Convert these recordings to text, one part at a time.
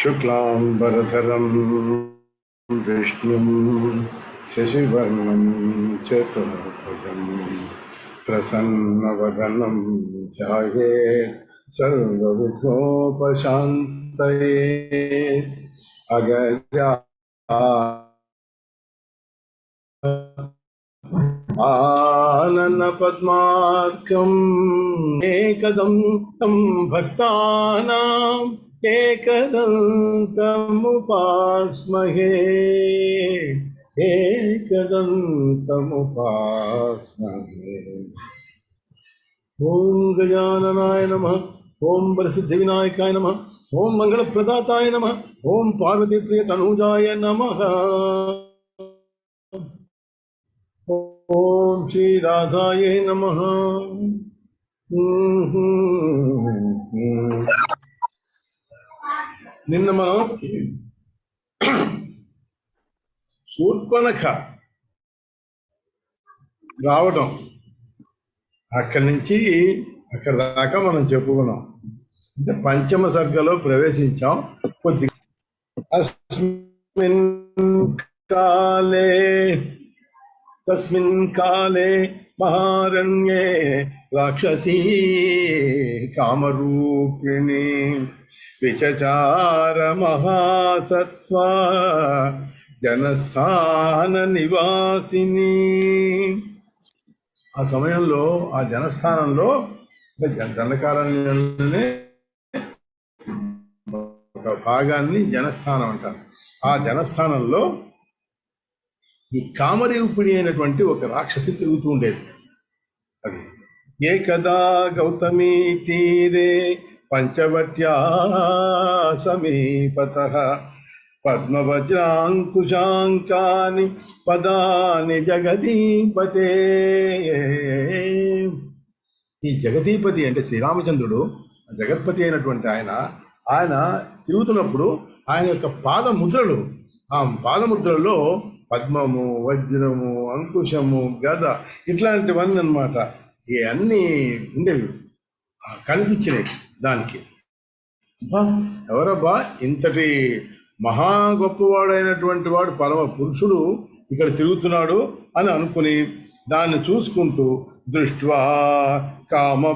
శుక్లాంబరధరం విష్ణుం శశివర్ణం చతుర్భుజం ప్రసన్నవదనం ధ్యాయేత్ సర్వవిఘ్నోపశాంతయే. అగజా ఆనన పద్మార్కం ఏకదం తం భక్తానాం ఏకదంతముపాస్మహే ఏకదంతముపాస్మహే. ఓం గజాననాయ నమః. ఓం వరసిద్ధి వినాయకాయ నమః. ఓం మంగళప్రదాతాయ నమః. ఓం పార్వతీప్రియ తనూజాయ నమః. ఓం శ్రీ రాధాయ నమః. నిన్న మనం శూర్పణఖ రావడం అక్కడి నుంచి అక్కడ దాకా మనం చెప్పుకున్నాం. అంటే పంచమ సర్గలో ప్రవేశించాం. కొద్దిగా తస్మిన్ కాలే మహారణ్యే రాక్షసీ కామరూపిణి విచచార మహాసత్వ జనస్థాన నివాసిని. ఆ సమయంలో ఆ జనస్థానంలో దండకారణ్యంలోనే ఒక భాగాన్ని జనస్థానం అంటారు. ఆ జనస్థానంలో ఈ కామరూపిణి అయినటువంటి ఒక రాక్షసి తిరుగుతూ ఉండేది. అది ఏకదా గౌతమీ తీరే పంచవట్యా సమీపతః పద్మవజ్రాంకుశాంకాని పదాని జగదీపతే. ఈ జగదీపతి అంటే శ్రీరామచంద్రుడు, జగత్పతి అయినటువంటి ఆయన తిరుగుతున్నప్పుడు ఆయన యొక్క పాదముద్రలు, ఆ పాదముద్రల్లో పద్మము, వజ్రము, అంకుశము, గద ఇట్లాంటివన్నీ అన్నమాట ఇవన్నీ ఉండేవి, కనిపించినాయి దానికి. ఎవరబ్బా ఇంతటి మహా గొప్పవాడైనటువంటి వాడు, పరమ పురుషుడు ఇక్కడ తిరుగుతున్నాడు అని అనుకుని దాన్ని చూసుకుంటూ దృష్ట్వా కామపరీతాత్మా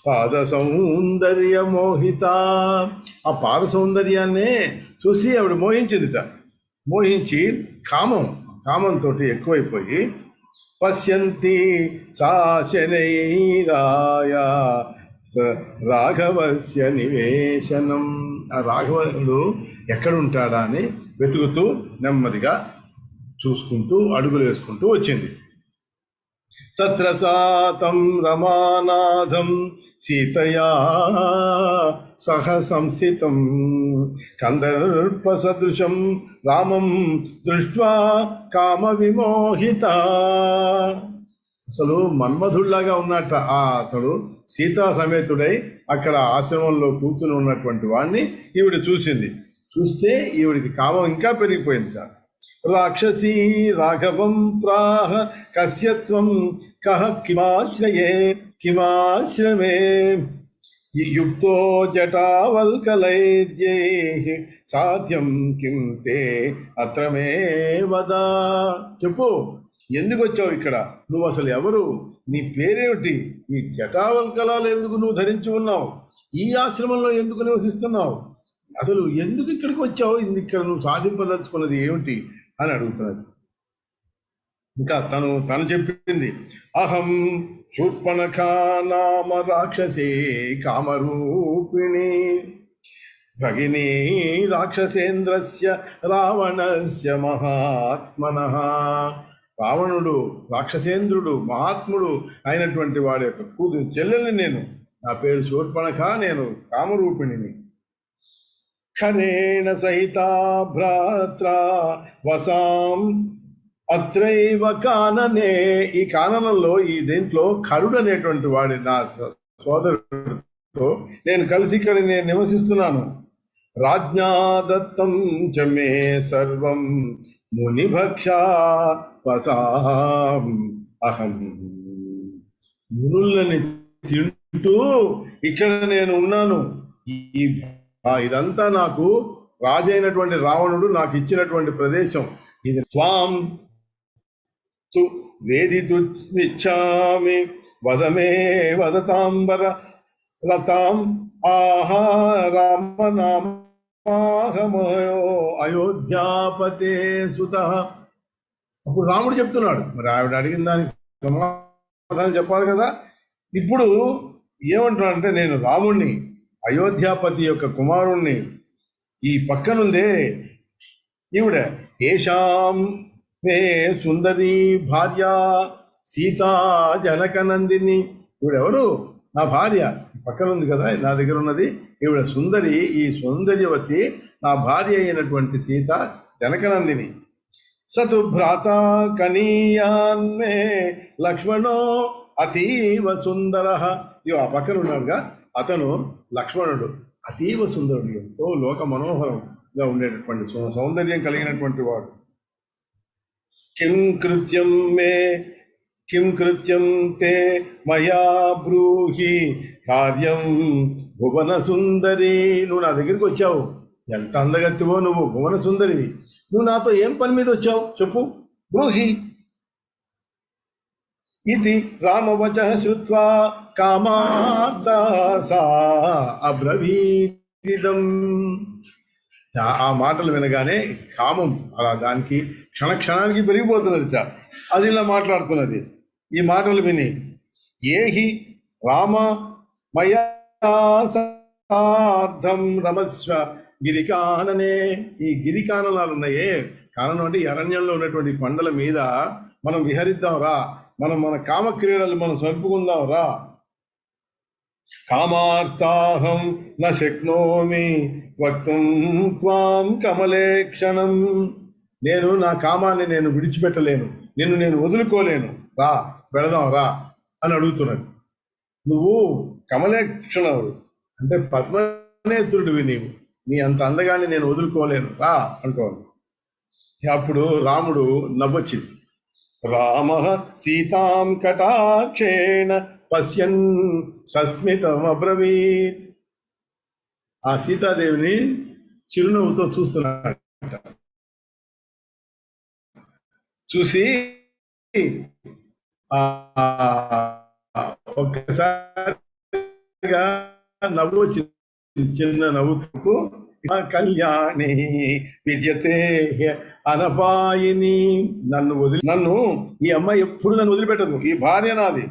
పాద సౌందర్య మోహిత. ఆ పాద సౌందర్యాన్నే చూసి ఆవిడ మోహించి కామంతో ఎక్కువైపోయి పశ్యంతి సా శనైరాయ రాఘవస్య నివేశనం. ఆ రాఘవుడు ఎక్కడుంటాడా అని వెతుకుతూ నెమ్మదిగా చూసుకుంటూ అడుగులు వేసుకుంటూ వచ్చింది. తత్ర సాతం రమానాథం సీతయా సహ సంస్థితం కందర్ప సదృశం రామం దృష్ట్వా కామ విమోహిత. అసలు మన్మధుల్లాగా ఉన్నట్ట అతడు సీతా సమేతుడై అక్కడ ఆశ్రమంలో కూర్చుని ఉన్నటువంటి వాడిని ఈవిడ చూస్తే ఈవిడికి కామం ఇంకా పెరిగిపోయింది. రాక్షసీ రాఘవం ప్రాహ కస్యత్వం కహ కిమాశ్రమే యుక్తో జటావల్కలైర్యైః సాధ్యం కిం తే అత్ర మే వద. చెప్పు, ఎందుకు వచ్చావు ఇక్కడ? నువ్వు అసలు ఎవరు? నీ పేరేమిటి? ఈ జటావల్కలాలు ఎందుకు నువ్వు ధరించి ఉన్నావు? ఈ ఆశ్రమంలో ఎందుకు నివసిస్తున్నావు? అసలు ఎందుకు ఇక్కడికి వచ్చావు? ఇక్కడ నువ్వు సాధింపదలుచుకున్నది ఏమిటి అని అడుగుతున్నది. ఇంకా తను చెప్పింది, అహం శూర్పణఖా నామ రాక్షసే కామరూపిణి భగినీ రాక్షసేంద్రస్య రావణస్య మహాత్మనః. రావణుడు రాక్షసేంద్రుడు మహాత్ముడు అయినటువంటి వాడి యొక్క కూతురు చెల్లెల్ని నేను. నా పేరు శూర్పణఖ, నేను కామరూపిణిని. ఖరేణ సహిత భ్రాత్ర వసాం అత్రైవ కాననే. ఈ కాననంలో, ఈ దేంట్లో ఖరుడు అనేటువంటి వాడి నా సోదరుడితో నేను కలిసి ఇక్కడ నేను నివసిస్తున్నాను. రాజ్ఞా దత్తం చ మే సర్వం మునిభక్షా వసాం అహం. మునులని తింటూ ఇక్కడ నేను ఉన్నాను. ఈ ఇదంతా నాకు రాజైనటువంటి రావణుడు నాకు ఇచ్చినటువంటి ప్రదేశం ఇది. త్వాం తు వేదితుమిచ్చామి వదమే వదతాంబర లతాం ఆహా రామనామాహమయో అయోధ్యాపతే సుత. అప్పుడు రాముడు చెప్తున్నాడు, మరి ఆవిడ అడిగిన దానికి సమాధానం చెప్పాలి కదా. ఇప్పుడు ఏమంటున్నాడంటే, నేను రాముణ్ణి, అయోధ్యాపతి యొక్క కుమారుణ్ణి. ఈ పక్కనుందే ఈవిడ ఏషాం మే సుందరి భార్య సీతా జనకనందిని. ఈవిడెవరు? నా భార్య. పక్కన ఉంది కదా, నా దగ్గర ఉన్నది ఈవిడ సుందరి. ఈ సౌందర్యవతి నా భార్య అయినటువంటి సీత జనకనందిని. సతు భ్రాత కనీయాన్మే లక్ష్మణో అతీవ సుందర. ఇగో ఆ పక్కన ఉన్నాడుగా, అతను లక్ష్మణుడు, అతీవ సుందరుడు, ఎంతో లోక మనోహరంగా ఉండేటటువంటి సౌందర్యం కలిగినటువంటి వాడు. కిం కృత్యం తే మయా బ్రూహి కార్యం భువన సుందరి. నువ్వు నా దగ్గరికి వచ్చావు, ఎంత అందగత్తివో నువ్వు, భువన సుందరివి. నువ్వు నాతో ఏం పని మీద వచ్చావు చెప్పు. బ్రూహి ఇది రామవచ శ్రుత్వా కామార్త సా అబ్రవీదిదం. ఆ మాటలు వినగానే కామం అలా దానికి క్షణానికి పెరిగిపోతున్నది. అది ఇలా మాట్లాడుతున్నది. ఈ మాటలు విని ఏహి రామ మయా సార్థం రమస్వ గిరికాననే. ఈ గిరికాననాలు ఉన్నాయే, కారణం అంటే అరణ్యంలో ఉన్నటువంటి కొండల మీద మనం విహరిద్దాం రా, మన కామక్రీడలు మనం సరుపుకుందాం రా. కామార్థాహం న శక్నోమి వక్తుం త్వాం కమలేక్షణం. నేను నా కామాన్ని నేను విడిచిపెట్టలేను, నేను వదులుకోలేను, రా వెళదాం రా అని అడుగుతున్నది. నువ్వు కమలేక్షణుడు అంటే పద్మనేత్రుడివి, నీ అంత అందగాన్ని నేను వదులుకోలేను రా అంటోంది. అప్పుడు రాముడు నవ్వొచ్చింది. రామ సీతాం కటాక్షేణ పశ్యన్ సస్మితమబ్రవీత్. ఆ సీతాదేవిని చిరునవ్వుతో చూస్తున్నాడు. చూసి ఒక్కసారిగా నవ్వు వచ్చింది, చిన్న నవ్వుతూ, కళ్యాణి విద్యతే అనపాయిని. నన్ను ఈ అమ్మాయి ఎప్పుడు నన్ను వదిలిపెట్టదు, ఈ భార్య నాది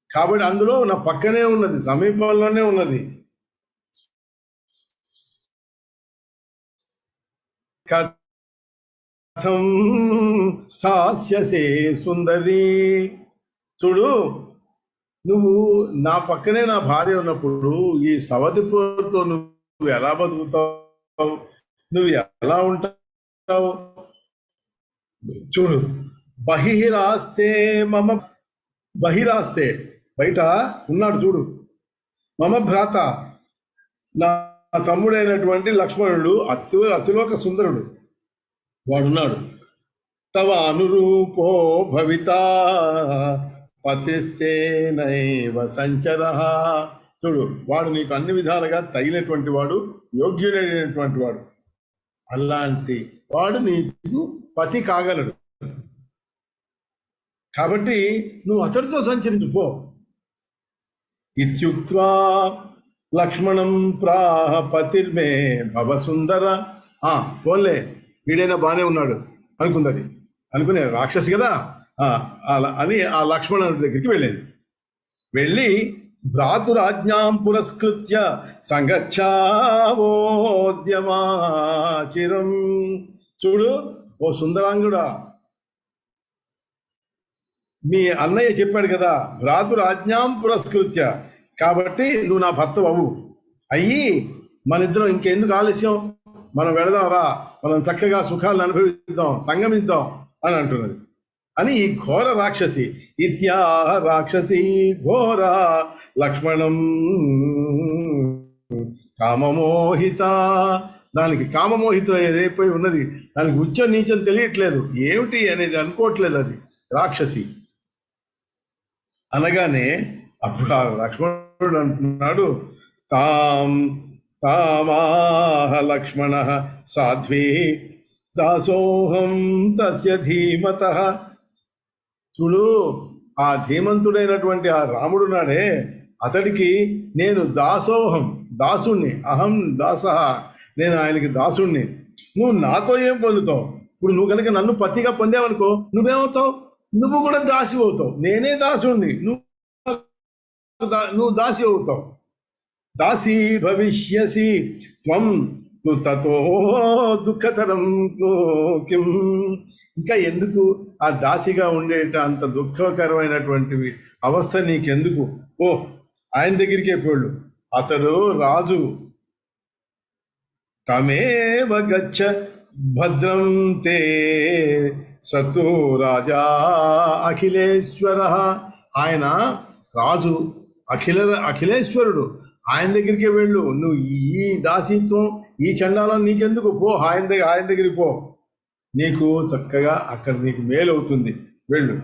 కాబట్టి అందులో నా పక్కనే ఉన్నది, సమీపంలోనే ఉన్నది. కథం స్థాస్యసే సుందరి. చూడు, నువ్వు నా పక్కనే నా భార్య ఉన్నప్పుడు ఈ సవతి పోరుతో నువ్వు ఎలా బతుకుతావు, నువ్వు ఎలా ఉంటావు? చూడు, బహిరాస్తే బయట ఉన్నాడు చూడు, మమ భ్రాత నా తమ్ముడైనటువంటి లక్ష్మణుడు, అతిలోక సుందరుడు వాడున్నాడు. తవ అనురూపో భవిత పతిస్తే నైవ సంచర. చూడు, వాడు నీకు అన్ని విధాలుగా తగినటువంటి వాడు, యోగ్యుడైనటువంటి వాడు. అలాంటి వాడు నీకు పతి కాగలడు కాబట్టి నువ్వు అతడితో సంచరించుపో. ఇత్యుక్త్వా లక్ష్మణం ప్రాహ పతిర్మే భవ సుందర. పోన్లే, వీడైనా బాగానే ఉన్నాడు అనుకునే రాక్షసి కదా అని ఆ లక్ష్మణుడి దగ్గరికి వెళ్ళి భ్రాతురాజ్ఞాం పురస్కృత్య సంగచ్చావోద్యమాచిరం. చూడు, ఓ సుందరాంగుడా, మీ అన్నయ్య చెప్పాడు కదా, భ్రాతురాజ్ఞాం పురస్కృత్య, కాబట్టి నువ్వు నా భర్త అయ్యి మన ఇద్దరం ఇంకెందుకు ఆలస్యం, మనం వెళదాం రా, మనం చక్కగా సుఖాలను అనుభవిద్దాం, సంగమిద్దాం అని అంటున్నది. అని ఈ ఘోర రాక్షసి ఇత్యా రాక్షసి ఘోర లక్ష్మణం కామమోహిత, దానికి కామమోహిత రేపై ఉన్నది, దానికి ఉచ్చం నీచం తెలియట్లేదు, ఏమిటి అనేది అనుకోవట్లేదు, అది రాక్షసి అనగానే అప్పుడు ఆ లక్ష్మణుడు అంటున్నాడు, తాం తామాహ లక్ష్మణ సాధ్వీ దాసోహం తస్య ధీమతః. చూడు, ఆ ధీమంతుడైనటువంటి ఆ రాముడు నాడే, అతడికి నేను దాసోహం, దాసుణ్ణి, అహం దాస, నేను ఆయనకి దాసుణ్ణి. నువ్వు నాతో ఏం పొందుతావు? ఇప్పుడు నువ్వు కనుక నన్ను పతిగా పొందావనుకో, నువ్వేమవుతావు? నువ్వు కూడా దాసి అవుతావు. నేనే దాసుణ్ణి, నువ్వు దాసి అవుతావు. దాసీ భవిష్యసి త్వం తు తతో దుఃఖతరం కిం. ఇంకా ఎందుకు ఆ దాసిగా ఉండేట అంత దుఃఖకరమైనటువంటివి అవస్థ నీకెందుకు? ఓ, ఆయన దగ్గరికే పోళ్ళు, అతడు రాజు. తమేవ గచ్చ భద్రం తే సతు రాజా అఖిలేశ్వర. ఆయన రాజు, అఖిలేశ్వరుడు, ఆయన దగ్గరికి వెళ్ళు. నువ్వు ఈ దాసీత్వం, ఈ చండాలం నీకెందుకు? పో ఆయన దగ్గరికి పో, నీకు చక్కగా అక్కడ నీకు మేలు అవుతుంది, వెళ్ళు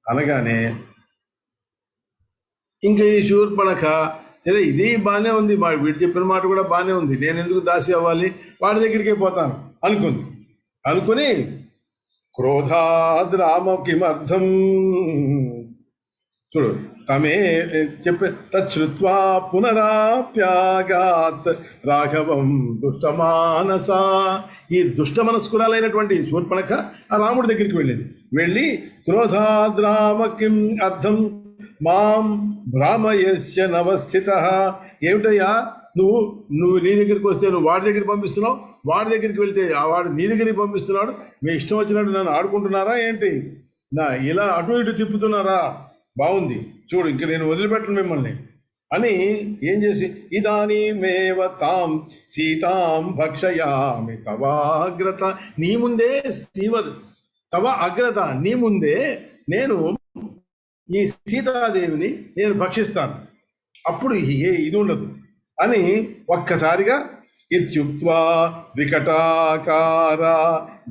అనగానే ఇంకా ఈ శూర్పణఖ, సరే ఇది బాగానే ఉంది, వీడు చెప్పిన మాట కూడా బాగానే ఉంది, నేను ఎందుకు దాసి అవ్వాలి, వాడి దగ్గరికే పోతాను అనుకుని క్రోధాద్ రామ కిమర్థం. చూడు, తమే చెప్పే తచ్చుత్వా పునరాప్యాగాత్ రాఘవం దుష్టమానస. ఈ దుష్టమనస్కురాలైనటువంటి శూర్పణఖ ఆ రాముడి దగ్గరికి వెళ్ళి క్రోధాద్ రామ కిం అర్థం మాం భ్రామయస్య నవస్థిత. ఏమిటయ్యా, నువ్వు నీ దగ్గరికి వస్తే నువ్వు వాడి దగ్గరికి పంపిస్తున్నావు, వాడి దగ్గరికి వెళ్తే ఆ వాడు నీ దగ్గరికి పంపిస్తున్నాడు, మీ ఇష్టం వచ్చినట్టు నన్ను ఆడుకుంటున్నారా ఏంటి? ఇలా అటు ఇటు తిప్పుతున్నారా? బాగుంది, చూడు, ఇంక నేను వదిలిపెట్టను మిమ్మల్ని అని ఏం చేసి, ఇదానీమేవ తాం సీతాం భక్షయామి తవాగ్రత. నీ ముందే తవ అగ్రత, నీ ముందే నేను ఈ సీతాదేవిని నేను భక్షిస్తాను, అప్పుడు ఇది ఉండదు అని ఒక్కసారిగా ఇత్యుక్త్వా వికటాకార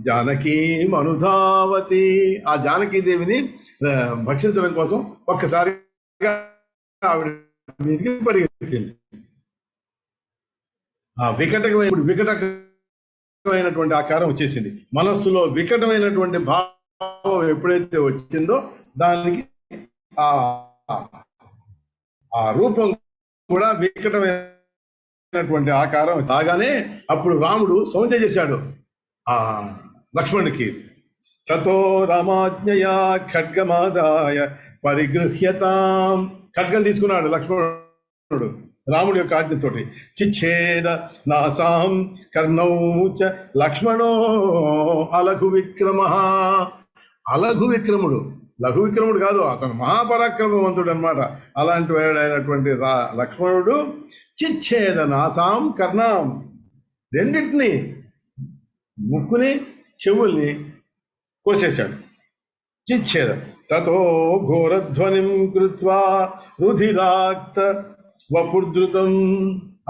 జానకీం అనుధావతి. ఆ జానకీదేవిని భక్షించడం కోసం ఒక్కసారిగా ఆవిడ మీదకి పరిగెత్తింది. ఆ వికటమైనటువంటి ఆకారం వచ్చేసింది. మనస్సులో వికటమైనటువంటి భావం ఎప్పుడైతే వచ్చిందో దానికి ఆ రూపం కూడా వికటమైనటువంటి ఆకారం రాగానే అప్పుడు రాముడు సౌంజ్ఞ చేశాడు ఆ లక్ష్మణుడికి. తతో రామాజ్ఞయా ఖడ్గమాదాయ పరిగృహ్యతాం. ఖడ్గం తీసుకున్నాడు లక్ష్మణుడు రాముడి యొక్క ఆజ్ఞతోటి. చిచ్ఛేద నాసాం కర్ణౌ చ లక్ష్మణో అలఘు విక్రమ. అలఘు విక్రముడు, లఘు విక్రముడు కాదు, అతను మహాపరాక్రమవంతుడు అనమాట. అలాంటి వాడైనటువంటి లక్ష్మణుడు చిచ్ఛేద నాసాం కర్ణాం, రెండింటిని, ముక్కుని చెవుల్ని కోసేశాడు. చిచ్ఛేద తతో ఘోరధ్వనిం కృత్వా రుధిరాక్త వపుర్ధృతం.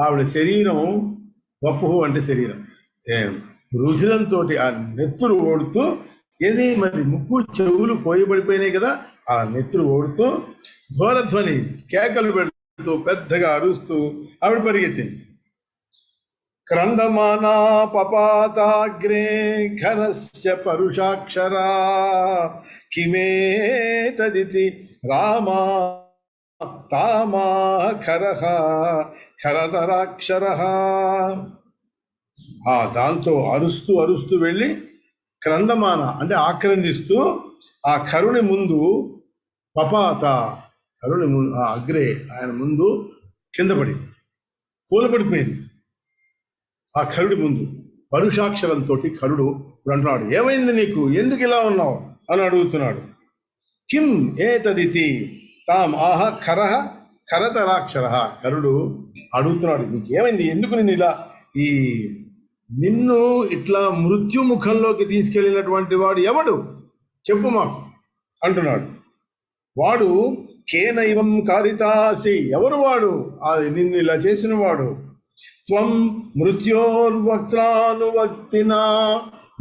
ఆవిడ శరీరం, వపుహు అంటే శరీరం, రుధిరంతో ఆ నెత్తురు ఓడుతూ, ఏది మరి ముక్కు చెవులు కోయబడిపోయినాయి కదా, ఆ నెత్తురు ఓడుతూ ఘోరధ్వని కేకలు పెడుతూ పెద్దగా అరుస్తూ ఆవిడ పరిగెత్తింది. క్రందమానా పపాతాగ్రే ఖరస్య పరుషాక్షరా కిమేతదితి రామా తామా ఖరః ఖరతరాక్షరః. దాంతో అరుస్తూ అరుస్తూ వెళ్ళి క్రందమాన అంటే ఆక్రందిస్తూ ఆ కరుని ముందు, పపాత కరుని ముందు, ఆ అగ్రే ఆయన ముందు కింద పడి కూలపడిపోయింది. ఆ కరుడి ముందు పరుషాక్షరంతో కరుడు అంటున్నాడు, ఏమైంది నీకు, ఎందుకు ఇలా ఉన్నావు అని అడుగుతున్నాడు. కిం ఏతదితి తాం ఆహ ఖరః ఖరతరాక్షర. కరుడు అడుగుతున్నాడు, నీకు ఏమైంది, ఎందుకు నేను ఇలా, నిన్ను ఇట్లా మృత్యుముఖంలోకి తీసుకెళ్ళినటువంటి వాడు ఎవడు చెప్పు మాకు అంటున్నాడు. వాడు కేనైవం కారితాసి, ఎవరు వాడు? నిన్ను ఇలా చేసిన వాడు. త్వం మృత్యోర్వక్త్రానువక్తినా,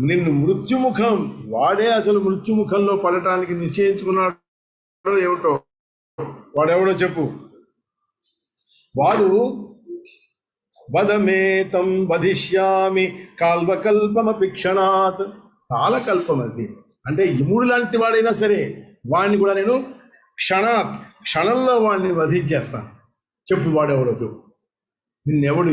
నిన్ను మృత్యుముఖం, వాడే అసలు మృత్యుముఖంలో పడటానికి నిశ్చయించుకున్నాడో ఏమిటో, వాడెవడో చెప్పు. వాడు వదమేతం వధిష్యామి కాల్వకల్పమపి క్షణాత్, కాలకల్పం అది అంటే యముడు లాంటి వాడైనా సరే వాడిని కూడా నేను క్షణంలో వాడిని వధించేస్తాను. చెప్పు వాడెవడో చెప్పు. నిన్నెవడు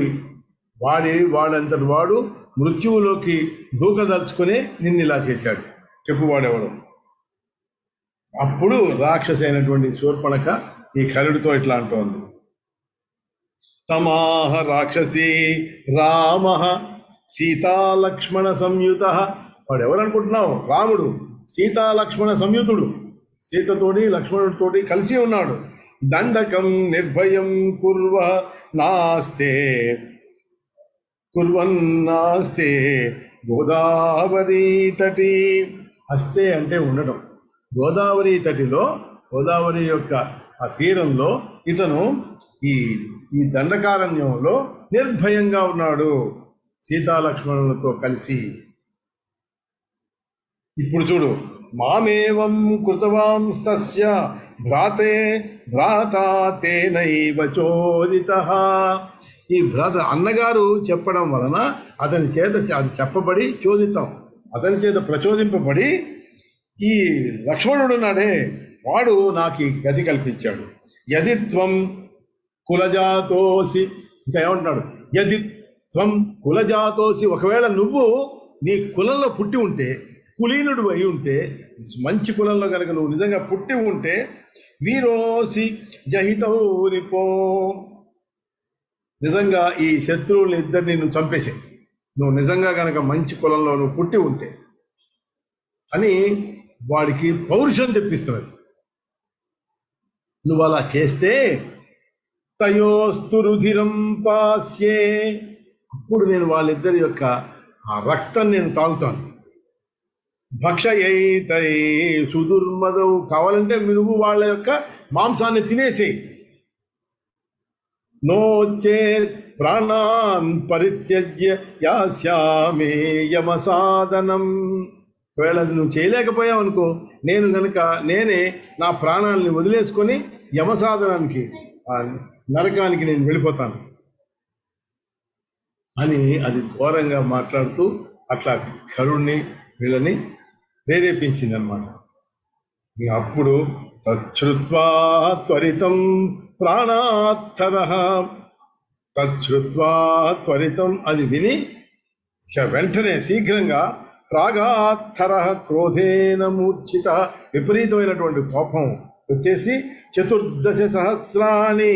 వాడంతటి వాడు మృత్యువులోకి దూకదలుచుకునే నిన్ను ఇలా చేశాడు. చెప్పు వాడెవడు. అప్పుడు రాక్షసి అయినటువంటి శూర్పణఖ ఈ కరుడితో ఇట్లా అంటోంది. తమాహ రాక్షసి రామ సీతాలక్ష్మణ సంయుత. వాడు ఎవరనుకుంటున్నావు? రాముడు సీతాలక్ష్మణ సంయుతుడు, సీతతోటి లక్ష్మణుడితోటి కలిసి ఉన్నాడు. దండకం నిర్భయం కుర్వన్నాస్తే గోదావరి తటి. అస్తే అంటే ఉండడం. గోదావరి తటిలో, గోదావరి యొక్క ఆ తీరంలో ఇతను ఈ దండకారణ్యంలో నిర్భయంగా ఉన్నాడు సీతాలక్ష్మణులతో కలిసి. ఇప్పుడు చూడు, మామేవం కృతవాంస్తస్య భ్రాతా తేనైవ చోదితః. ఈ అన్నగారు చెప్పడం వలన అతని చేత అది చెప్పబడి చోదితం, అతని చేత ప్రచోదింపబడి ఈ లక్ష్మణుడు నాడే వాడు నాకు ఈ గతి కల్పించాడు. యది త్వం కులజాతోసి, ఇంకా ఏమంటున్నాడు? యది త్వం కులజాతోసి, ఒకవేళ నువ్వు నీ కులంలో పుట్టి ఉంటే, కులీనుడు అయి ఉంటే, మంచి కులంలో కనుక నువ్వు నిజంగా పుట్టి ఉంటే, వీరోసి జహితౌరిపో, నిజంగా ఈ శత్రువుల్ని ఇద్దరిని నువ్వు చంపేసే, నువ్వు నిజంగా కనుక మంచి కులంలో నువ్వు పుట్టి ఉంటే అని వాడికి పౌరుషం తెప్పిస్తున్నాడు. నువ్వు అలా చేస్తే తయోస్తు రుధిరం పాస్యే, అప్పుడు నేను వాళ్ళిద్దరి యొక్క ఆ రక్తం నేను తాగుతాను. భక్షయైతై సుదుర్మదవు, కావాలంటే నువ్వు వాళ్ళ యొక్క మాంసాన్ని తినేసి. నోచేత్ ప్రాణాన్ పరిత్యజ్య యాస్యామే యమసాదనం, ఒకవేళ అది నువ్వు చేయలేకపోయావు అనుకో, నేనే నా ప్రాణాలని వదిలేసుకొని యమసాధనానికి, నరకానికి నేను వెళ్ళిపోతాను అని అది ఘోరంగా మాట్లాడుతూ అట్లా కరుణ్ణి వీళ్ళని ప్రేరేపించింది అన్నమాట. అప్పుడు తచ్చుత్వా త్వరితం ప్రాణాత్తరః, తచ్చుత్వా త్వరితం, అది విని వెంటనే శీఘ్రంగా ప్రాగాత్తరః క్రోధేన మూర్ఛిత, విపరీతమైనటువంటి కోపం వచ్చేసి 14 సహస్రాణి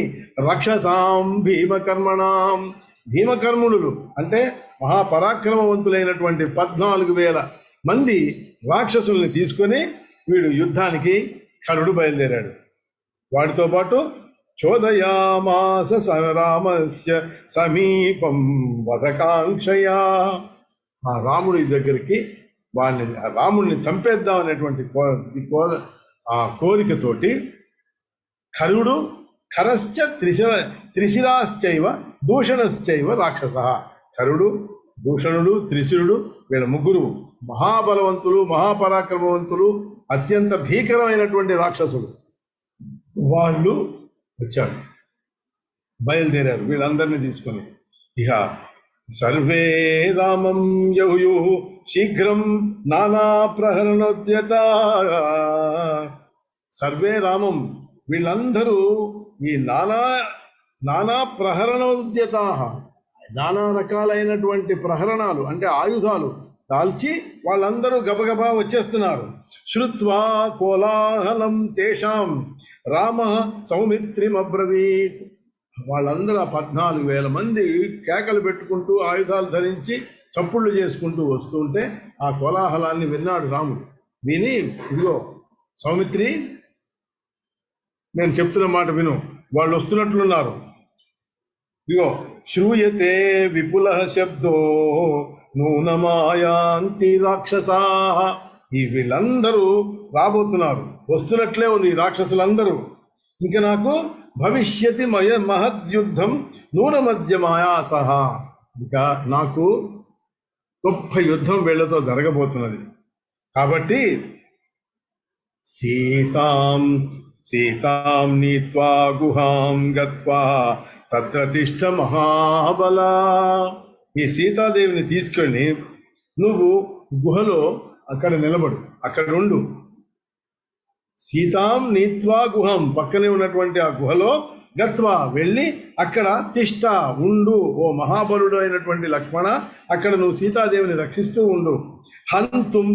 రక్షసాం భీమకర్మణాం, భీమకర్ములు అంటే మహాపరాక్రమవంతులైనటువంటి 14,000 మంది రాక్షసుల్ని తీసుకొని వీడు యుద్ధానికి కరుడు బయలుదేరాడు. వాడితో పాటు చోదయామాస రామస్య సమీపం వధకాంక్షయా, ఆ రాముడి దగ్గరికి రాముడిని చంపేద్దాం అనేటువంటి ఆ కోరికతోటి కరుడు ఖరశ్చ త్రిశిరాశ్చైవ దూషణశ్చైవ రాక్షస, కరుడు, దూషణుడు, త్రిశిరుడు, వీళ్ళ ముగ్గురు మహాబలవంతులు, మహాపరాక్రమవంతులు, అత్యంత భీకరమైనటువంటి రాక్షసులు. వాళ్ళు వచ్చాడు, బయలుదేరారు వీళ్ళందరినీ తీసుకొని. ఇక సర్వే రామం యహుయు శీఘ్రం నానా ప్రహరణోద్యత, సర్వే రామం, వీళ్ళందరూ ఈ నానా ప్రహరణోద్యత, నానా రకాలైనటువంటి ప్రహరణాలు అంటే ఆయుధాలు దాల్చి వాళ్ళందరూ గబగబా వచ్చేస్తున్నారు. శ్రుత్వా కోలాహలం తేషాం రామ సౌమిత్రిమబ్రవీత్, వాళ్ళందరూ 14,000 మంది కేకలు పెట్టుకుంటూ ఆయుధాలు ధరించి చప్పుళ్ళు చేసుకుంటూ వస్తుంటే ఆ కోలాహలాన్ని విన్నాడు రాముడు. విని, ఇదిగో సౌమిత్రి, నేను చెప్తున్న మాట విను, వాళ్ళు వస్తున్నట్లున్నారు. ఇదిగో శ్రూయతే విపుల శబ్దో నూనమాయాంతి రాక్షసా, ఈ వీళ్ళందరూ రాబోతున్నారు, వస్తున్నట్లే ఉంది రాక్షసులందరూ. ఇంకా నాకు భవిష్యతి మహద్యుద్ధం నూనమధ్యమాయా సహా, ఇంకా నాకు గొప్ప యుద్ధం వీళ్ళతో జరగబోతున్నది. కాబట్టి సీతాం సీతాం నీత్వా గుహాం గత్వా తత్ర తిష్ఠ మహాబల. ఈ సీతాదేవిని తీసుకెళ్ళి నువ్వు గుహలో అక్కడ నిలబడు, అక్కడ ఉండు. సీతాం నీత్వా గుహం, పక్కనే ఉన్నటువంటి ఆ గుహలో గత్వా వెళ్ళి అక్కడ తిష్ట ఉండు. ఓ మహాబలుడు అయినటువంటి లక్ష్మణ, అక్కడ నువ్వు సీతాదేవిని రక్షిస్తూ ఉండు. హంతుం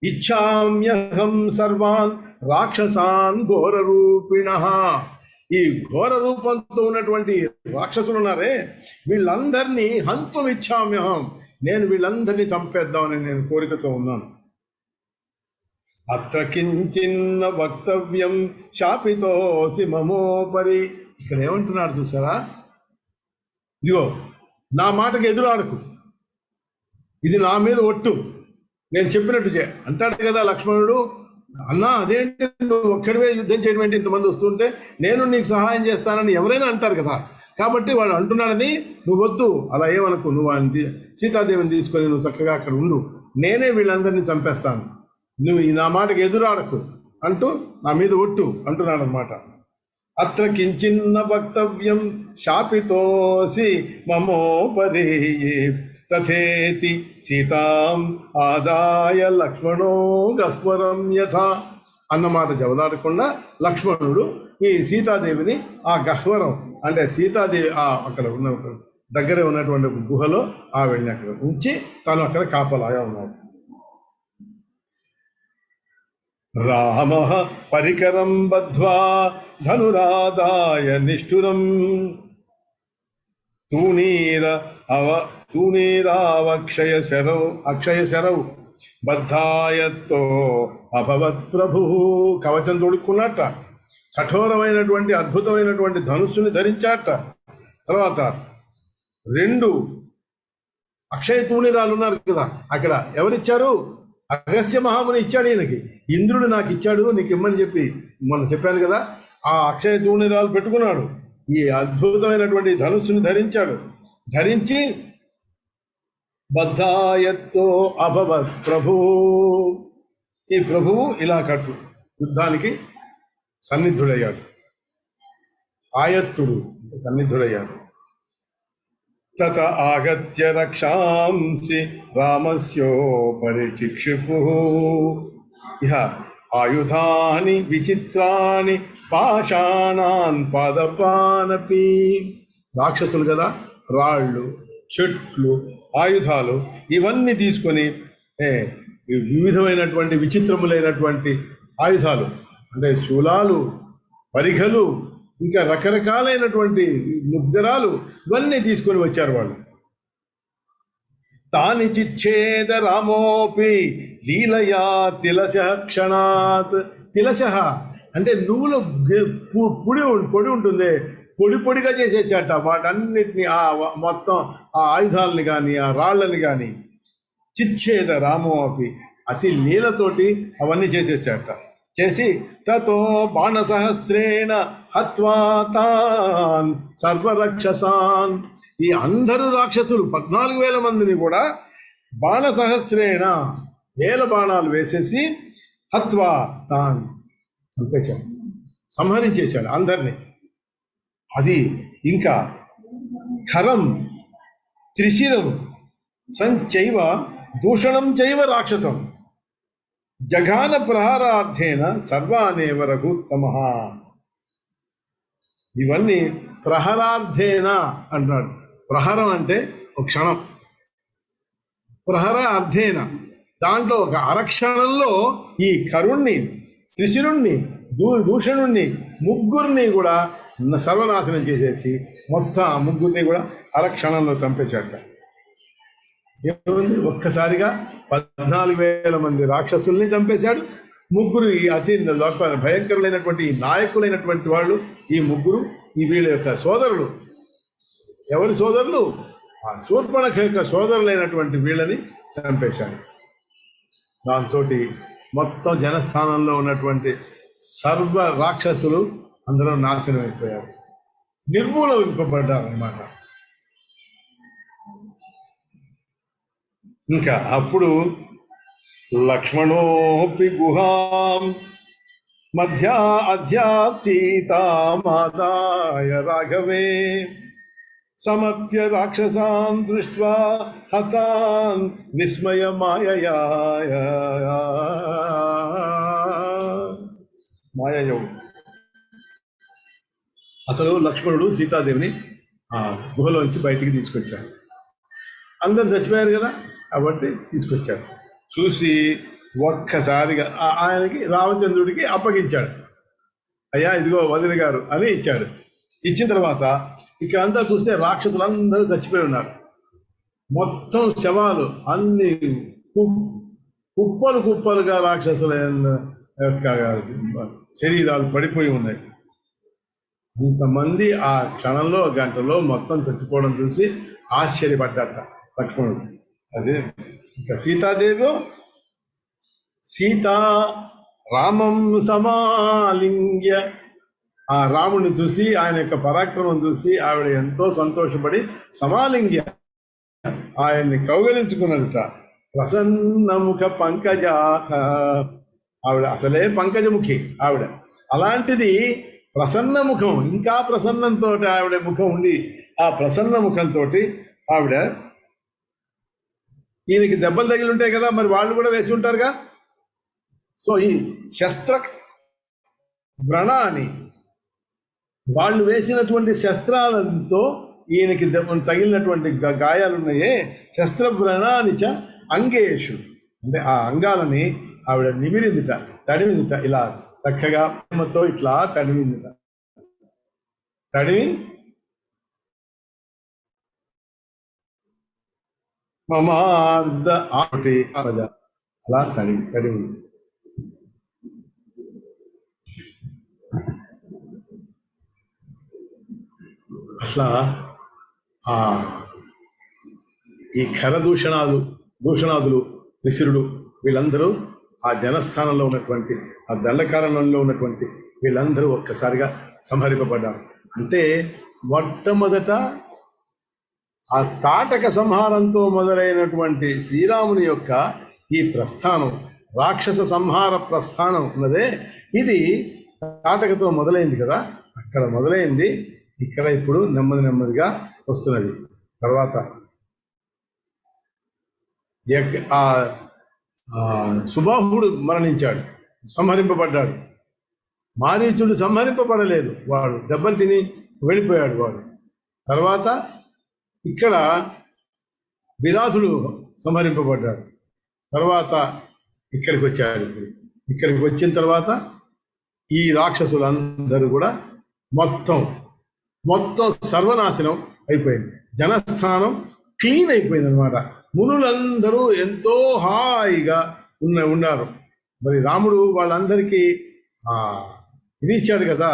ఇచ్చామ్యహం సర్వాన్ రాక్షసాన్ ఘోర రూపిణః. ఈ ఘోర రూపంతో ఉన్నటువంటి రాక్షసులు ఉన్నారే, వీళ్ళందరినీ హంతుం ఇచ్చామ్యహం, నేను వీళ్ళందరినీ చంపేద్దామని నేను కోరికతో ఉన్నాను. అత్ర కించిన్న వక్తవ్యం శాపితోసి మమోపరి. ఇక్కడ ఏమంటున్నాడు చూసారా, ఇదిగో నా మాటకి ఎదురాడకు, ఇది నా మీద ఒట్టు, నేను చెప్పినట్టు అంటాడు కదా లక్ష్మణుడు. అన్నా అదేంటి నువ్వు ఒక్కడివే యుద్ధం చేయడం ఏంటి, ఇంతమంది వస్తుంటే నేను నీకు సహాయం చేస్తానని ఎవరైనా అంటారు కదా. కాబట్టి వాడు అంటున్నాడని నువ్వు వద్దు, అలా ఏమనుకో, నువ్వు సీతాదేవిని తీసుకొని నువ్వు చక్కగా అక్కడ ఉండు, నేనే వీళ్ళందరినీ చంపేస్తాను, నువ్వు నా మాటకి ఎదురాడకు అంటూ నా మీద ఒట్టు అంటున్నాడు అనమాట. అత్ర కించిన్న వక్తవ్యం శాపితోసి మమోపరి తథేతి సీతాం ఆదాయ లక్ష్మణో గహ్వరం యథా అన్నమాట జవదాడకుండా లక్ష్మణుడు ఈ సీతాదేవిని ఆ గహ్వరం అంటే సీతాదేవి అక్కడ ఉన్న దగ్గరే ఉన్నటువంటి గుహలో వెళ్ళి అక్కడ ఉంచి తను అక్కడ కాపలాగా ఉన్నాడు. రామ పరికరం బద్ధ్వా ధనురాదాయ నిష్ఠురం తూణీరావక్షయ శరౌ బద్ధాయత్తో అభవత్ ప్రభు. కవచం తొడుక్కున్నట్ట, కఠోరమైనటువంటి అద్భుతమైనటువంటి ధనుస్సుని ధరించాట. తర్వాత 2 అక్షయ తూణీరాలు ఉన్నారు కదా, అక్కడ ఎవరిచ్చారు? అగస్త్య మహాముని ఇచ్చాడు ఈయనకి. ఇంద్రుడు నాకు ఇచ్చాడు, నీకు ఇమ్మని చెప్పి మనం చెప్పాను కదా. ఆ అక్షయ తూణీరాలు పెట్టుకున్నాడు, ఈ అద్భుతమైనటువంటి ధనుస్సుని ధరించాడు. ధరించి బద్ధాయత్తో అభవత్ ప్రభు, ఈ ప్రభువు ఇలా యుద్ధానికి సన్నిధుడయ్యాడు. ఆయత్తుడు సన్నిధుడయ్యాడు. తత ఆగత్య రక్షాంసి రామస్యోపరి చిక్షిపు ఇహ ఆయుధాని విచిత్రాని పాషాణాన్ పాదపానపి. రాక్షసులు కదా, రాళ్ళు, చెట్లు, ఆయుధాలు ఇవన్నీ తీసుకొని వివిధమైనటువంటి విచిత్రములైనటువంటి ఆయుధాలు అంటే శూలాలు, పరిఘలు, ఇంకా రకరకాలైనటువంటి ముగ్ధరాలు ఇవన్నీ తీసుకొని వచ్చారు వాళ్ళు. తాని చిచ్ఛేద రామోపి లీలయా తిలశ క్షణాత్. తిలశ అంటే నువ్వులు పొడి ఉంటుంది, పొడి పొడిగా చేసేసాట వాటన్నిటిని, మొత్తం ఆ ఆయుధాలని కానీ ఆ రాళ్ళని కానీ. చిచ్ఛేద రామోపి, అతి లీలతోటి అవన్నీ చేసేసాట. చేసి తతో బాణసహస్రేణ హత్వా తాన్ సర్వరక్షసాన్. ఈ అందరూ రాక్షసులు 14,000 మందిని కూడా బాణసహస్రేణ 1000 బాణాలు వేసేసి హత్వా తాన్ చంపేశాడు, సంహరించేశాడు అందరినీ. అది ఇంకా ఖరం త్రిశిరం సంచైవ దూషణం చైవ రాక్షసం జఘాన ప్రహారార్థేన సర్వానేవ రఘుత్తమః. ఇవన్నీ ప్రహరార్థేన అంటున్నాడు. ప్రహరం అంటే ఒక క్షణం, ప్రహర అర్థేన దాంట్లో ఒక అరక్షణంలో ఈ కరుణ్ణి, త్రిశిరుణ్ణి, దూషణుణ్ణి ముగ్గురిని కూడా సర్వనాశనం చేసేసి మొత్తం ఆ ముగ్గురిని కూడా అరక్షణంలో చంపేశాట. ఏముంది, ఒక్కసారిగా 14,000 మంది రాక్షసుల్ని చంపేశాడు. ముగ్గురు ఈ అతి భయంకరులైనటువంటి నాయకులైనటువంటి వాళ్ళు ఈ ముగ్గురు వీళ్ళ యొక్క సోదరులు. ఎవరి సోదరులు? ఆ శూర్పణఖ యొక్క సోదరులైనటువంటి వీళ్ళని చంపేశాడు. దాంతో మొత్తం జనస్థానంలో ఉన్నటువంటి సర్వ రాక్షసులు అందరూ నాశనం అయిపోయారు, నిర్మూలింపబడ్డారు అన్నమాట. ఇంకా అప్పుడు లక్ష్మణోపి గుహాం మధ్య అధ్యాత్ సీతామాదాయ రాఘవే సమప్య రాక్షసాన్ దృష్ట్వా హతాన్ విస్మయ మాయయౌ. అసలు లక్ష్మణుడు సీతాదేవిని ఆ గుహలోంచి బయటికి తీసుకొచ్చాడు. అందరు చచ్చిపోయారు కదా, కాబట్టి తీసుకొచ్చాడు. చూసి ఒక్కసారిగా ఆయనకి రామచంద్రుడికి అప్పగించాడు. అయ్యా ఇదిగో వదిన గారు అని ఇచ్చాడు. ఇచ్చిన తర్వాత ఇక్కడ అంతా చూస్తే రాక్షసులందరూ చచ్చిపోయి ఉన్నారు. మొత్తం శవాలు అన్ని కుప్పలు కుప్పలుగా రాక్షసుల యొక్క శరీరాలు పడిపోయి ఉన్నాయి. ఇంతమంది ఆ క్షణంలో గంటలో మొత్తం చచ్చిపోవడం చూసి ఆశ్చర్యపడ్డట లక్ష్మణుడు. అదే ఇంకా సీతాదేవి సీత రామం సమాలింగ్య, ఆ రాముడిని చూసి ఆయన యొక్క పరాక్రమం చూసి ఆవిడ ఎంతో సంతోషపడి సమాలింగ్య ఆయన్ని కౌగలించుకున్నదట. ప్రసన్నముఖ పంకజ, ఆవిడ అసలే పంకజముఖి ఆవిడ. అలాంటిది ప్రసన్న ముఖం, ఇంకా ప్రసన్నంతో ఆవిడ ముఖం ఉండి ఆ ప్రసన్న ముఖంతో ఆవిడ, ఈయనకి దెబ్బలు తగిలి ఉంటాయి కదా, మరి వాళ్ళు కూడా వేసి ఉంటారుగా. సో ఈ శస్త్ర వ్రణాన్ని, వాళ్ళు వేసినటువంటి శస్త్రాలతో ఈయనకి తగిలినటువంటి గాయాలున్నాయే, శస్త్రవ్రణాని చ అంగేషు, అంటే ఆ అంగాలని ఆవిడ నిమిరిందిట, తడిమిందిట, ఇలా చక్కగా ప్రేమతో ఇట్లా తడిమిందిట. తడిమి మమార్ద ఆటి అలా తడిమింది. అట్లా ఈ దూషణాదులు త్రిశిరుడు వీళ్ళందరూ ఆ జనస్థానంలో ఉన్నటువంటి ఆ దండకారణంలో ఉన్నటువంటి వీళ్ళందరూ ఒక్కసారిగా సంహరింపబడ్డారు. అంటే మొట్టమొదట ఆ తాటక సంహారంతో మొదలైనటువంటి శ్రీరాముని యొక్క ఈ ప్రస్థానం, రాక్షస సంహార ప్రస్థానం ఉన్నదే, ఇది తాటకతో మొదలైంది కదా, అక్కడ మొదలైంది. ఇక్కడ ఇప్పుడు నెమ్మదిగా వస్తున్నది. తర్వాత సుబాహుడు మరణించాడు, సంహరింపబడ్డాడు. మారీచుడు సంహరింపబడలేదు, వాడు దెబ్బలు తిని వెళ్ళిపోయాడు వాడు. తర్వాత ఇక్కడ విరాధుడు సంహరింపబడ్డాడు. తర్వాత ఇక్కడికి వచ్చాడు. ఇక్కడికి వచ్చిన తర్వాత ఈ రాక్షసులందరూ కూడా మొత్తం సర్వనాశనం అయిపోయింది. జనస్థానం క్లీన్ అయిపోయింది అనమాట. మునులందరూ ఎంతో హాయిగా ఉన్నారు. మరి రాముడు వాళ్ళందరికీ ఇది ఇచ్చాడు కదా,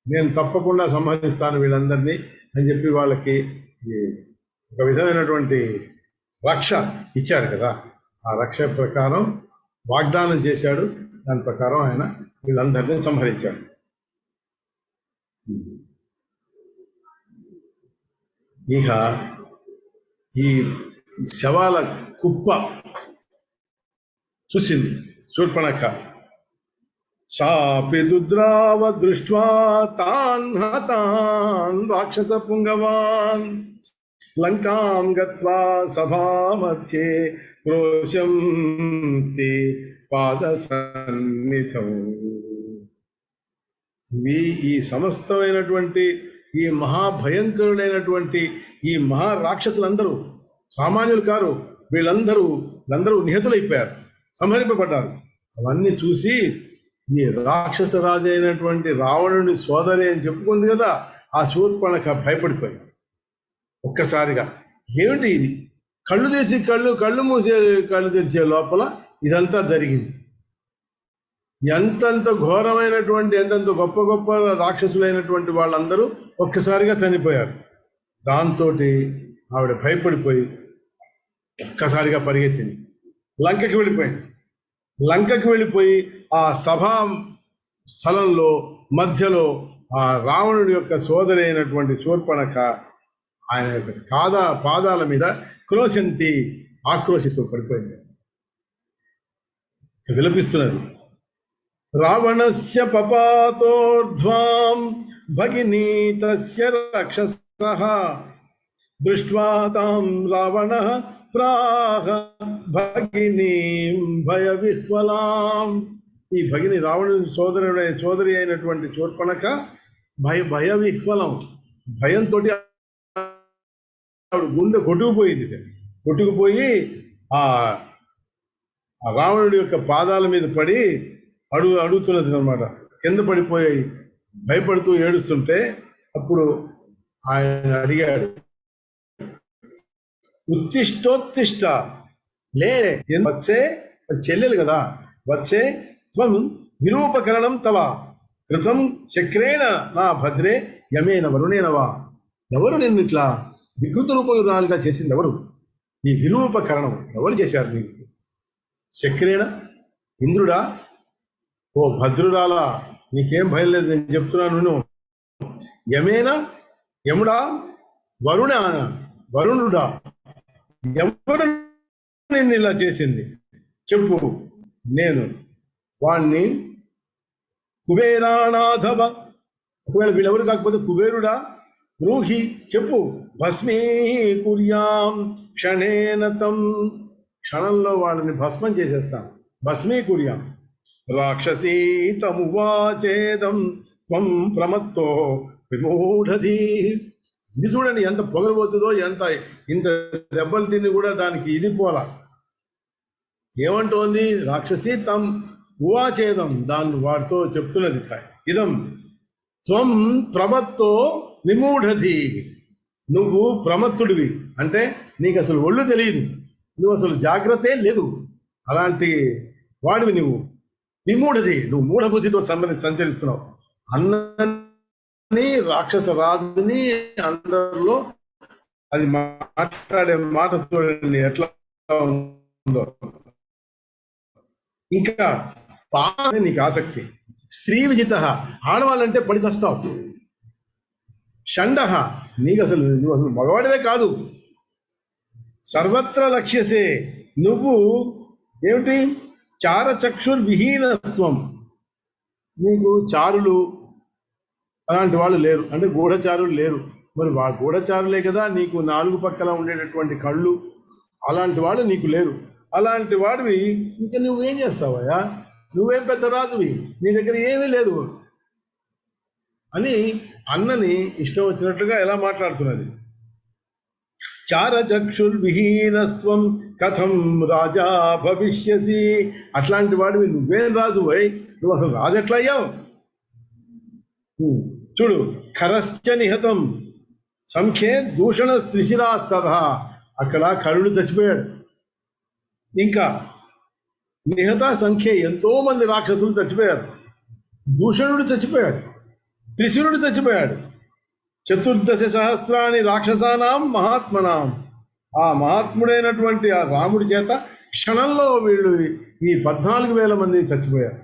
నేను తప్పకుండా సంహరిస్తాను వీళ్ళందరినీ అని చెప్పి వాళ్ళకి ఒక విధమైనటువంటి రక్ష ఇచ్చాడు కదా. ఆ రక్ష ప్రకారం వాగ్దానం చేశాడు, దాని ప్రకారం ఆయన వీళ్ళందరినీ సంహరించాడు. ఇక ఈ శవాల కుప్ప చూసింది శూర్పణఖ. సాపి దుద్రావ దృష్ట్వా తాన్ హతాన్ రాక్షస పుంగవాన్ లంకాం గత్వా సభామధ్యే క్రోశంతి పాద సన్నిధౌ. ఇవి ఈ సమస్తమైనటువంటి ఈ మహాభయంకరులైనటువంటి ఈ మహారాక్షసులందరూ సామాన్యులు కారు. వీళ్ళందరూ నిహతులైపోయారు, సంహరింపబడ్డారు. అవన్నీ చూసి ఈ రాక్షస రాజు అయినటువంటి రావణుని సోదరి అని చెప్పుకుంది కదా, ఆ శూర్పణఖ భయపడిపోయింది ఒక్కసారిగా. ఏమిటి ఇది? కళ్ళు మూసే కళ్ళు తెరిచే లోపల ఇదంతా జరిగింది. ఎంతంత ఘోరమైనటువంటి, ఎంతంత గొప్ప రాక్షసులైనటువంటి వాళ్ళందరూ ఒక్కసారిగా చనిపోయారు. దాంతో ఆవిడ భయపడిపోయి ఒక్కసారిగా పరిగెత్తింది, లంకకి వెళ్ళిపోయింది. లంకకి వెళ్ళిపోయి ఆ స్థలంలో మధ్యలో ఆ రావణుడి యొక్క సోదరి అయినటువంటి శూర్పణఖ ఆయన యొక్క పాదాల మీద క్రోశంతి ఆక్రోశిస్తూ పడిపోయింది, విలపిస్తున్నది. రావణస్య పపాతోర్ధ్వాం భగినీ తస్య రక్షసః దృష్ట్వా తాం రావణః ప్రాహ భగినీం భయవిహ్వలాం. ఈ భగిని రావణుని సోదరి అయినటువంటి శూర్పణఖ భయవిహ్వలం, భయంతో ఆవిడ గుండె కొట్టుకుపోయి ఆ రావణుడి యొక్క పాదాల మీద పడి అడుగుతున్నది అనమాట. కింద పడిపోయి భయపడుతూ ఏడుస్తుంటే అప్పుడు ఆయన అడిగాడు, ఉత్తిష్టోత్తిష్ట, లే వచ్చే, చెల్లెలు కదా, వచ్చే త్వం విరూపకరణం తవ కృతం చక్రేణ నా భద్రే యమేన వరుణేనవా. ఎవరు నిన్ను ఇట్లా వికృత రూపరాలుగా చేసింది ఎవరు? ఈ విరూపకరణం ఎవరు చేశారు నీకు? చక్రేణ, ఇంద్రుడా? ఓ భద్రురాలా, నీకేం భయం లేదు, నేను చెప్తున్నాను నేను. యమేనా, యముడా? వరుణుడా? ఎవరు నిన్ను ఇలా చేసింది చెప్పు, నేను వాణ్ణి. కుబేరానాథవ, ఒకవేళ వీళ్ళెవరు కాకపోతే కుబేరుడా? బ్రూహి, చెప్పు. భస్మీకుర్యాం క్షణేన తం, క్షణంలో వాళ్ళని భస్మం చేసేస్తాం. భస్మీకుర్యాం. రాక్షసీ తమువాచేదం త్వం ప్రమత్తో విమూఢధీ. ఇది చూడండి ఎంత పొగరబోతుందో, ఇంత దెబ్బలు తిని కూడా దానికి ఇది పోలా. ఏమంటోంది? రాక్షసి తం ఉవాచేదం, దాన్ని వాడితో చెప్తున్నది, ఇదం త్వం ప్రమత్తో విమూఢధీ. నువ్వు ప్రమత్తుడివి అంటే నీకు అసలు ఒళ్ళు తెలియదు, నువ్వు అసలు జాగ్రత్తే లేదు, అలాంటి వాడివి నువ్వు. విమూఢధి, నువ్వు మూఢబుద్ధితో సంచరిస్తున్నావు. అన్నని రాక్షస రాజుని అందరిలో అది మాట్లాడే మాట చూడండి ఎట్లా ఉందో. ఇంకా నీకు ఆసక్తి. స్త్రీ విజిత, ఆడవాళ్ళంటే పడి చస్తావు. షండ, నీకు నువ్వు అసలు మగవాడివే కాదు. సర్వత్ర లక్ష్యసే, నువ్వు ఏమిటి? చారచక్షుర్విహీనత్వం, నీకు చారులు అలాంటి వాళ్ళు లేరు, అంటే గూఢచారులు లేరు. మరి గూఢచారులే కదా నీకు నాలుగు పక్కల ఉండేటటువంటి కళ్ళు, అలాంటి వాళ్ళు నీకు లేరు. అలాంటి వాడివి ఇంకా నువ్వేం చేస్తావయ్యా? నువ్వేం పెద్ద రాజువి, నీ దగ్గర ఏమీ లేదు అని అన్నని ఇష్టం వచ్చినట్లుగా ఎలా మాట్లాడుతున్నది. చారచక్షుర్విహీనస్త్వం కథం రాజా భవిష్యసి, అట్లాంటి వాడివి నువ్వేం రాజు పోయి, నువ్వు అసలు రాజు ఎట్లా అయ్యావు? చూడు, ఖరశ్చ నిహతం సంఖ్యే దూషణ త్రిశిరాస్తథ, అక్కడ కరుడు చచ్చిపోయాడు. ఇంకా నిహత సంఖ్య, ఎంతో మంది రాక్షసులు చచ్చిపోయారు. దూషణుడు చచ్చిపోయాడు, త్రిశిరుడు చచ్చిపోయాడు. 14 సహస్రాణి రాక్షసానాం మహాత్మనాం, ఆ మహాత్ముడైనటువంటి ఆ రాముడి చేత క్షణంలో వీళ్ళు ఈ 14,000 మంది చచ్చిపోయారు.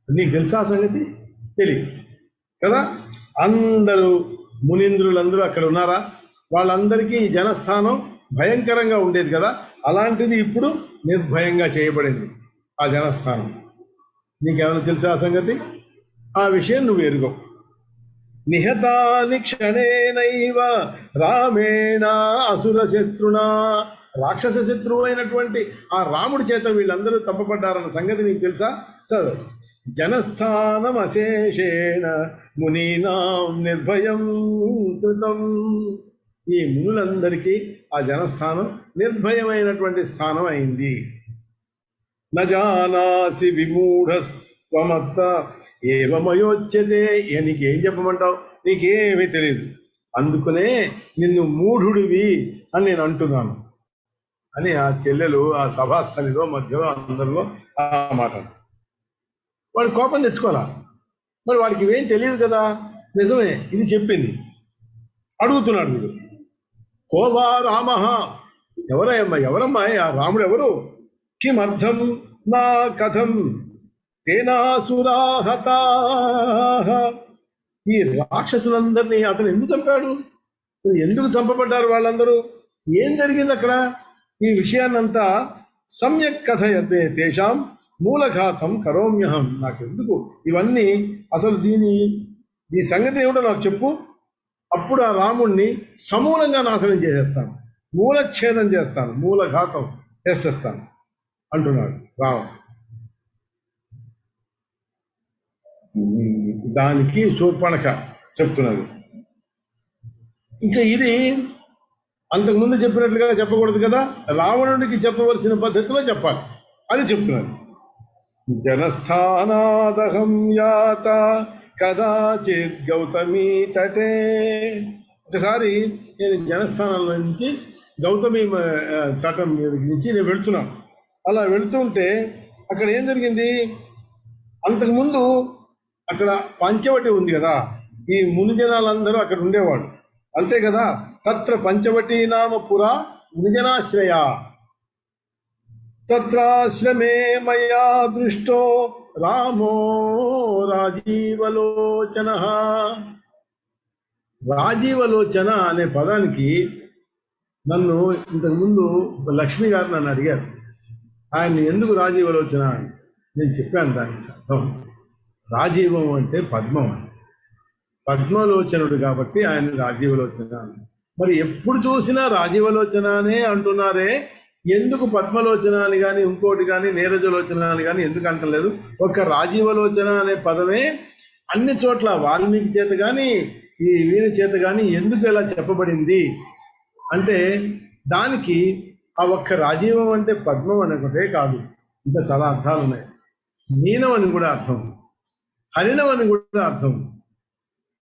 నీకు తెలుసా ఆ సంగతి? తెలియదు కదా. అందరూ మునీంద్రులందరూ అక్కడ ఉన్నారా? వాళ్ళందరికీ జనస్థానం భయంకరంగా ఉండేది కదా, అలాంటిది ఇప్పుడు నిర్భయంగా చేయబడింది ఆ జనస్థానం. నీకేమైనా తెలుసా ఆ సంగతి? ఆ విషయం నువ్వు ఎరుగవు. నిహతాని క్షణేనైవ రామేణ అసుర శత్రునా, రాక్షస శత్రువు అయినటువంటి ఆ రాముడి చేత వీళ్ళందరూ చంపబడ్డారన్న సంగతి నీకు తెలుసా? చదువు. జనస్థానం అశేషేణ మునీనాం నిర్భయం కృతం, ఈ మునులందరికీ ఆ జనస్థానం నిర్భయమైనటువంటి స్థానం అయింది. నజానాసి విమూఢస్వమత్త ఏవమయోచ్యతే, నీకేం చెప్పమంటావు? నీకేమీ తెలియదు, అందుకనే నిన్ను మూఢుడివి అని నేను అంటున్నాను అని ఆ చెల్లెలు ఆ సభాస్థలిలో మధ్యలో అందరిలో ఆ మాట. వాడు కోపం తెచ్చుకోవాలా, మరి వాడికి ఇవేం తెలియదు కదా. నిజమే, ఇది చెప్పింది. అడుగుతున్నాడు వీడు, కోవా రామ, ఎవరమ్మా ఆ రాముడు ఎవరు? కిమర్థం నా కథం, తేనాసురాహతా, ఈ రాక్షసులందరినీ అతను ఎందుకు చంపాడు? ఎందుకు చంపబడ్డారు వాళ్ళందరూ? ఏం జరిగింది అక్కడ? ఈ విషయాన్నంతా సమ్యక్ కథయతే తేషాం మూలఘాతం కరోమ్యహం. నాకెందుకు ఇవన్నీ, అసలు ఈ సంగతి ఏమిటో నాకు చెప్పు. అప్పుడు ఆ రాముణ్ణి సమూలంగా నాశనం చేసేస్తాను, మూలఛేదం చేస్తాను, మూలఘాతం చేసేస్తాను అంటున్నాడు రావణ. దానికి శూర్పణఖ చెప్తున్నది, ఇంకా ఇది అంతకుముందు చెప్పినట్లుగా చెప్పకూడదు కదా, రావణుడికి చెప్పవలసిన పద్ధతిలో చెప్పాలి, అది చెప్తున్నది. జనస్థానాదహం యాత కదాచిత్ గౌతమీ తటే. ఒకసారి నేను జనస్థానంలో నుంచి గౌతమి తటం మీద నుంచి నేను వెళుతున్నాను. అలా వెళుతుంటే అక్కడ ఏం జరిగింది? అంతకుముందు అక్కడ పంచవటి ఉంది కదా, ఈ మునిజనాలందరూ అక్కడ ఉండేవాడు, అంతే కదా. తత్ర పంచవటీ నామ పురా మునిజనాశ్రయ, తత్రాశ్రమే మయా దృష్టో రామో రాజీవలోచన. రాజీవలోచన అనే పదానికి నన్ను ఇంతకుముందు లక్ష్మి గారు నన్ను అడిగారు, ఆయన ఎందుకు రాజీవలోచన అని. నేను చెప్పాను దానికి అర్థం. రాజీవం అంటే పద్మం, పద్మలోచనుడు కాబట్టి ఆయన రాజీవలోచన అని. మరి ఎప్పుడు చూసినా రాజీవలోచన అనే అంటున్నారే, ఎందుకు పద్మలోచన అని కానీ ఇంకోటి కానీ నీరజలోచన అని కానీ ఎందుకు అంటలేదు? ఒక రాజీవలోచన అనే పదమే అన్ని చోట్ల వాల్మీకి చేత కానీ ఈ వీణ చేత కానీ ఎందుకు ఎలా చెప్పబడింది అంటే, దానికి ఆ ఒక్క రాజీవం అంటే పద్మం అని ఒకటే కాదు, ఇంకా చాలా అర్థాలు ఉన్నాయి. నీలం అని కూడా అర్థం, హరిణం అని కూడా అర్థం.